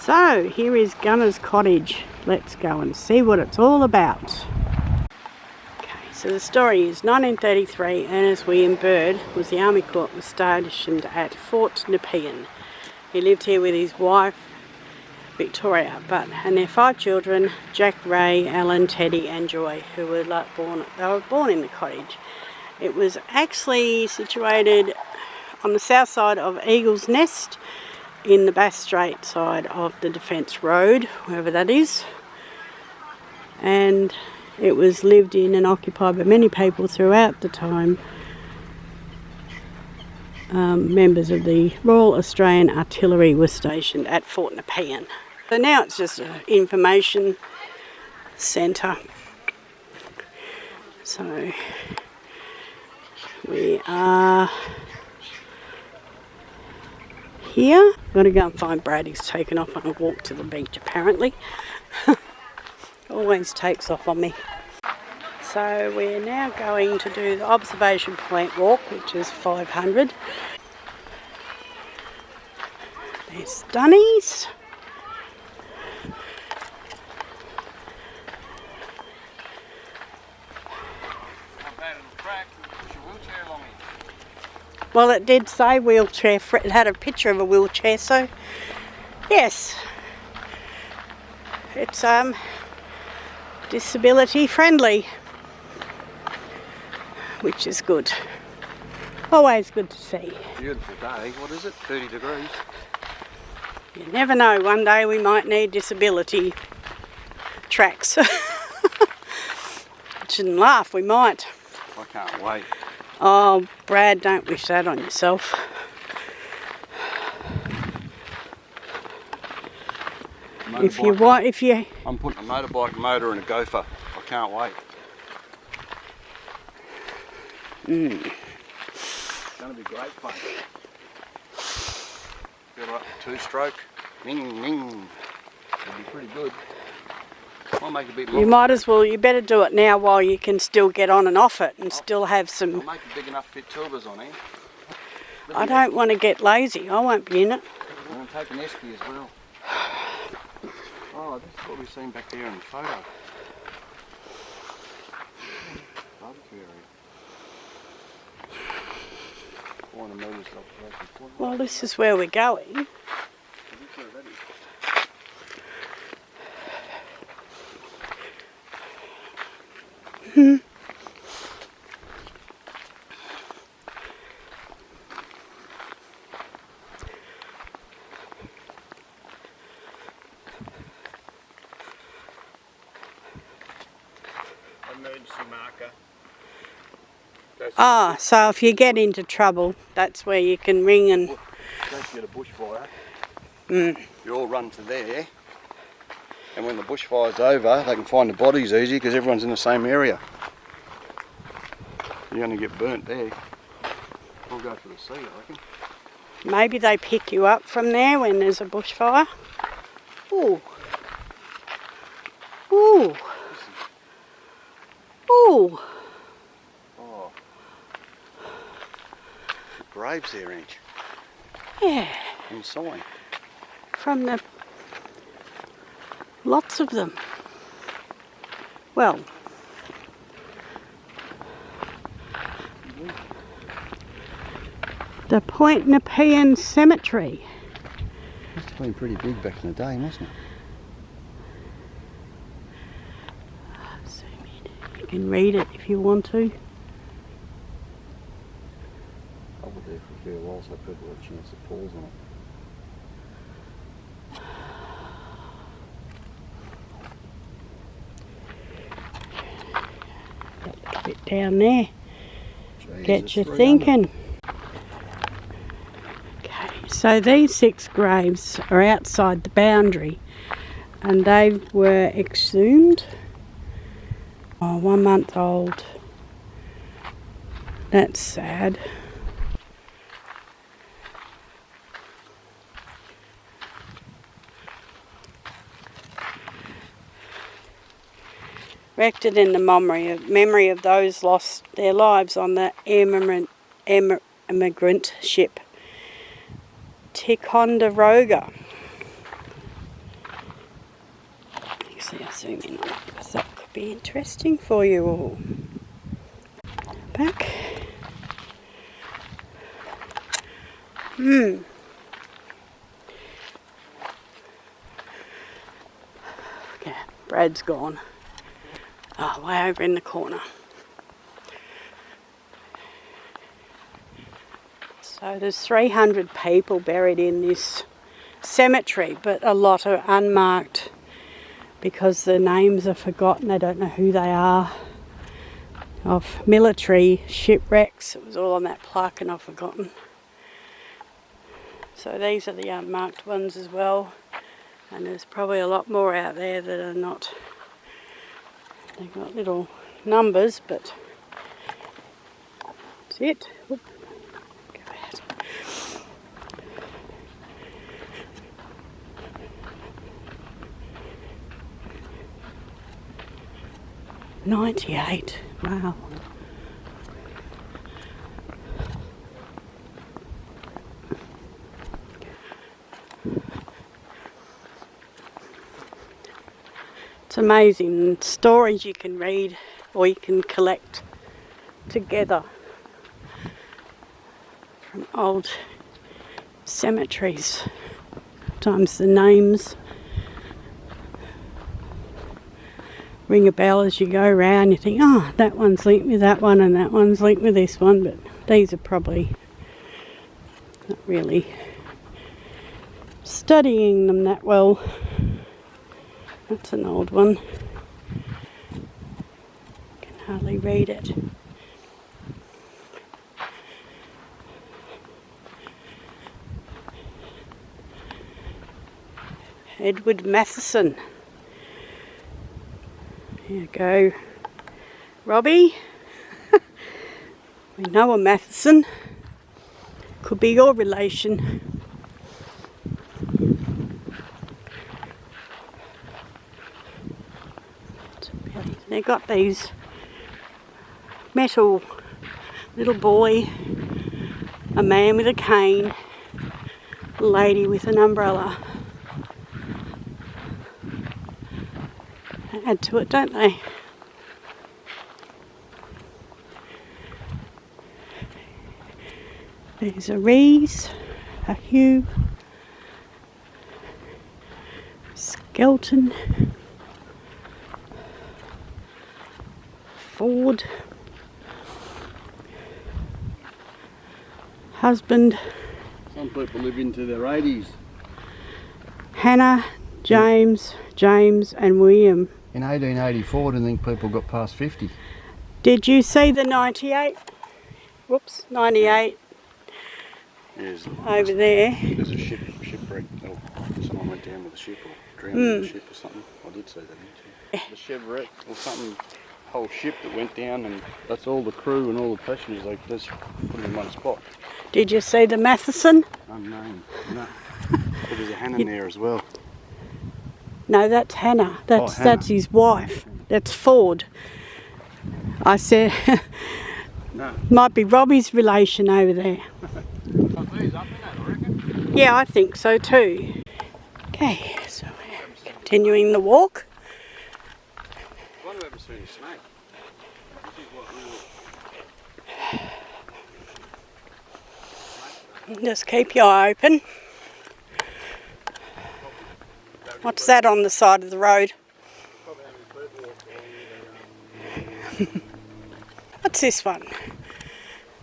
So here is Gunners Cottage. Let's go and see what it's all about. Okay, so the story is 1933, Ernest William Bird was the Army Corps was stationed at Fort Nepean. He lived here with his wife Victoria, and their 5 children, Jack, Ray, Alan, Teddy and Joy, who were born in the cottage. It was actually situated on the south side of Eagle's Nest, in the Bass Strait side of the Defence Road, wherever that is. And it was lived in and occupied by many people throughout the time. Members of the Royal Australian Artillery were stationed at Fort Nepean. So now it's just an information centre. So we are here. Got to go and find Brad. He's taken off on a walk to the beach apparently. Always takes off on me. So we're now going to do the observation point walk, which is 500. There's Dunnies. Well, it did say wheelchair, it had a picture of a wheelchair, so yes, it's disability friendly, which is good. Always good to see. Beautiful day. What is it? 30 degrees. You never know, one day we might need disability tracks. Shouldn't laugh, we might. I can't wait. Oh, Brad, don't wish that on yourself. I'm putting a motorbike motor in a gopher. I can't wait. It's going to be great fun. Feel like 2-stroke. Ning, ning. It'll be pretty good. I'll make a bit more. You might as well, you better do it now while you can still get on and off it and still have some... I'll make a big enough fit turbos on here. I don't want to get lazy, I won't be in it. I'm going to take an esky as well. Oh, this is what we've seen back there in the photo. Well, this is where we're going. Emergency marker. So if you get into trouble, that's where you can ring and... Don't get a bushfire. You all run to there, and when the bushfire's over, they can find the bodies easy because everyone's in the same area. You're going to get burnt there. We'll go for the sea, I reckon. Maybe they pick you up from there when there's a bushfire. Ooh. Ooh. Ooh. Oh. The graves there, Ange. Yeah. Inside. From the... Lots of them. Well... The Point Nepean Cemetery. Must have been pretty big back in the day, mustn't it? Zoom in. You can read it if you want to. I was there for a fair while, so people had a chance to pause on it. A bit down there. Jeez, get you thinking. So these 6 graves are outside the boundary and they were exhumed. 1 month old. That's sad. Erected in the memory of those lost their lives on the immigrant ship Ticonderoga. See, I'll zoom in on it because that could be interesting for you all. Back. Yeah, Brad's gone. Oh, way over in the corner. So there's 300 people buried in this cemetery, but a lot are unmarked because the names are forgotten. They don't know who they are. Of military shipwrecks. It was all on that plaque and I've forgotten. So these are the unmarked ones as well. And there's probably a lot more out there that are not. They've got little numbers, but that's it. Oop. Go ahead. $98. Wow. It's amazing stories you can read or you can collect together from old cemeteries. Sometimes the names ring a bell as you go around. You think, oh, that one's linked with that one and that one's linked with this one, but these are probably not really studying them that well. That's an old one. Can hardly read it. Edward Matheson. Here you go. Robbie. We know a Matheson. Could be your relation. They got these metal little boy, a man with a cane, a lady with an umbrella. They add to it, don't they? There's a Rees, a Hugh, Skelton, Ford, husband. Some people live into their 80s. Hannah, James, and William. In 1884, I didn't think people got past 50. Did you see the 98? Whoops, 98. Yes. Over there. There's a shipwreck. Oh, someone went down with a ship or drowned in the ship or something. I did see that, didn't you? The shipwreck or something. Whole ship that went down, and that's all the crew and all the passengers. Like, just put them in one spot. Did you see the Matheson? Unknown. No. But there's a Hannah there as well. No, that's Hannah. That's Hannah. That's his wife. That's Ford. I said, No. Might be Robbie's relation over there. Yeah, I think so too. Okay, so we're continuing the walk. I've never seen a snake. Just keep your eye open. What's that on the side of the road? What's this one?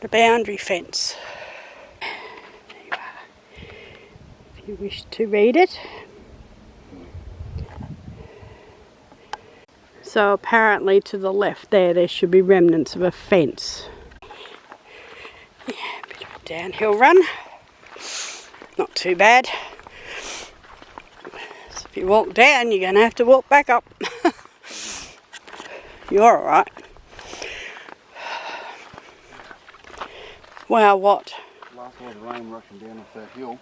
The boundary fence. There you are. If you wish to read it. So apparently to the left there should be remnants of a fence. Yeah, a bit of a downhill run. Not too bad. So if you walk down, you're going to have to walk back up. You're alright. Wow, what? Last lot of rain rushing down off that hill.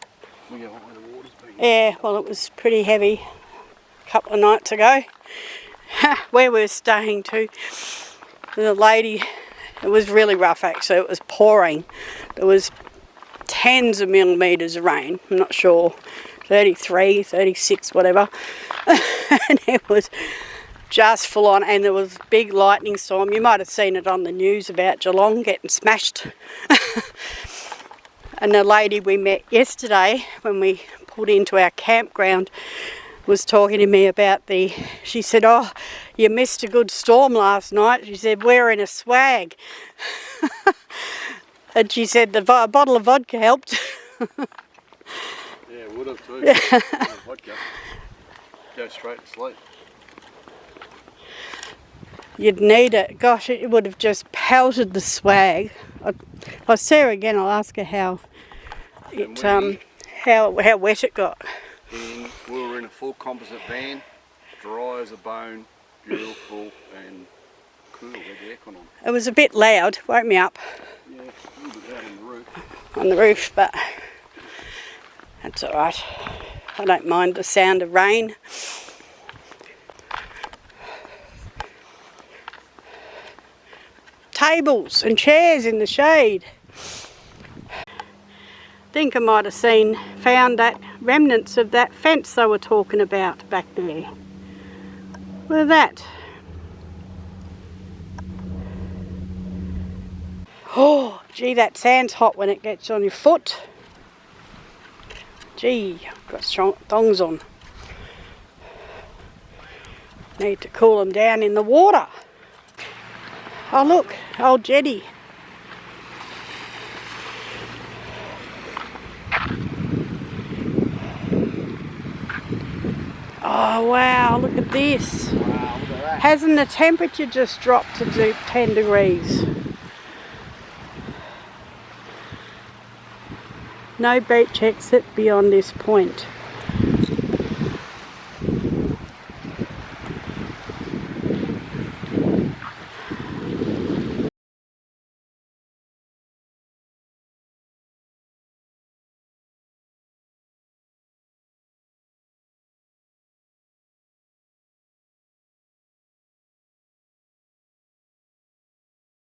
We get where the water's been. Yeah, well, it was pretty heavy a couple of nights ago. Where we were staying too, the lady, it was really rough actually. It was pouring. There was tens of millimetres of rain. I'm not sure 33, 36, whatever. And it was just full on, and there was a big lightning storm. You might have seen it on the news about Geelong getting smashed. And the lady we met yesterday when we pulled into our campground was talking to me about she said, oh, you missed a good storm last night. She said, we're in a swag. And she said the bottle of vodka helped. Yeah, would have too. Vodka. Go straight to sleep. You'd need it. Gosh, it would have just pelted the swag. I'll see her again. I'll ask her how wet it got. And we were in a full composite van, dry as a bone, beautiful and cool with the aircon on. It was a bit loud. Woke me up. Yeah, a little bit loud on the roof. On the roof, but that's all right. I don't mind the sound of rain. Tables and chairs in the shade. I think I might have found that remnants of that fence they were talking about back there. Look at that. Oh, gee, that sand's hot when it gets on your foot. Gee, I've got strong thongs on. Need to cool them down in the water. Oh look, old jetty. Oh wow, look at this. Wow, look at that. Hasn't the temperature just dropped to 10 degrees? No beach exit beyond this point.